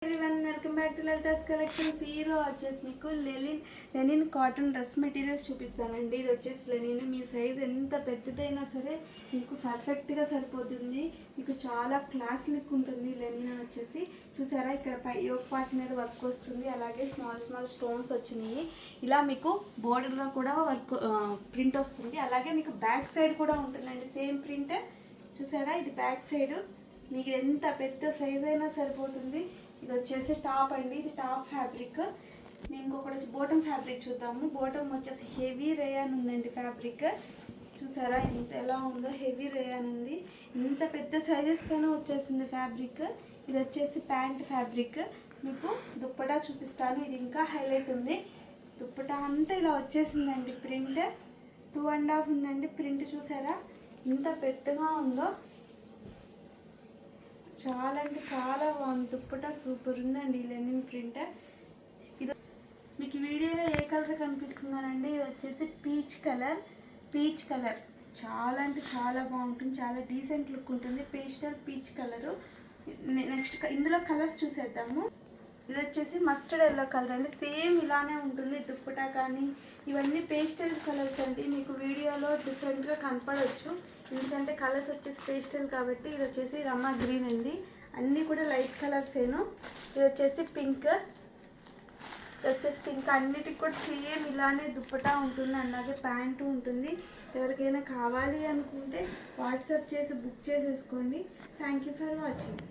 everyone, welcome back to Lalita's Collections. Hero వచ్చేసి మీకు linen cotton dress materials చూపిస్తానండి. ఇది వచ్చేసి లెనిన్, మీ సైజ్ ఎంత పెద్దదైనా సరే మీకు పర్ఫెక్ట్గా సరిపోతుంది. మీకు చాలా క్లాస్ లుక్ ఉంటుంది. లెనిన్ వచ్చేసి చూసారా, ఇక్కడ యోక్ పార్ట్ మీద వర్క్ వస్తుంది. అలాగే స్మాల్ స్టోన్స్ వచ్చినాయి. ఇలా మీకు బోర్డర్లో కూడా వర్క్ ప్రింట్ వస్తుంది. అలాగే మీకు బ్యాక్ సైడ్ కూడా ఉంటుందండి సేమ్ ప్రింట్. చూసారా, ఇది బ్యాక్ సైడ్. మీకు ఎంత పెద్ద సైజ్ అయినా సరిపోతుంది. ఇది వచ్చేసి టాప్ అండి, ఇది టాప్ ఫ్యాబ్రిక్. నేను ఇంకొకటి వచ్చి బోటమ్ ఫ్యాబ్రిక్ చూద్దాము. బోటమ్ వచ్చేసి హెవీ రేయాన్ ఉందండి ఫ్యాబ్రిక్. చూసారా ఇంత ఎలా ఉందో, హెవీ రేయాన్ ఉంది. ఇంత పెద్ద సైజెస్ కన్నా వచ్చేసింది ఫ్యాబ్రిక్. ఇది వచ్చేసి ప్యాంట్ ఫ్యాబ్రిక్. మీకు దుప్పటా చూపిస్తాను, ఇది ఇంకా హైలైట్ ఉంది. దుప్పటా అంతా ఇలా వచ్చేసిందండి. ప్రింట్ 2.5 ఉందండి ప్రింట్. చూసారా ఇంత పెద్దగా ఉందో, చాలా అంటే చాలా బాగుంది. దుప్పటా సూపర్ ఉందండి లెనిన్ ప్రింట్. ఇది మీకు వీడియోలో ఏ కలర్ కనిపిస్తుందనండి, ఇది వచ్చేసి పీచ్ కలర్. చాలా అంటే చాలా బాగుంటుంది, చాలా డీసెంట్ లుక్ ఉంటుంది. Pastel peach colour. నెక్స్ట్ ఇందులో కలర్స్ చూసేద్దాము. ఇది వచ్చేసి మస్టర్డ్ ఎల్లో కలర్ అండి. సేమ్ ఇలానే ఉంటుంది దుప్పటా, కానీ ఇవన్నీ పేస్టల్ కలర్స్ అండి. మీకు వీడియోలో డిఫరెంట్గా కనపడవచ్చు, ఎందుకంటే కలర్స్ వచ్చేసి పేస్టల్ కాబట్టి. ఇది వచ్చేసి రమ్మా గ్రీన్ అండి, అన్నీ కూడా లైట్ కలర్సేను. ఇది వచ్చేసి పింక్. అన్నిటికి కూడా సేమ్ ఇలానే దుప్పటా ఉంటుంది, అలాగే ప్యాంటు ఉంటుంది. ఎవరికైనా కావాలి అనుకుంటే వాట్సాప్ చేసి బుక్ చేసేసుకోండి. Thank you for watching.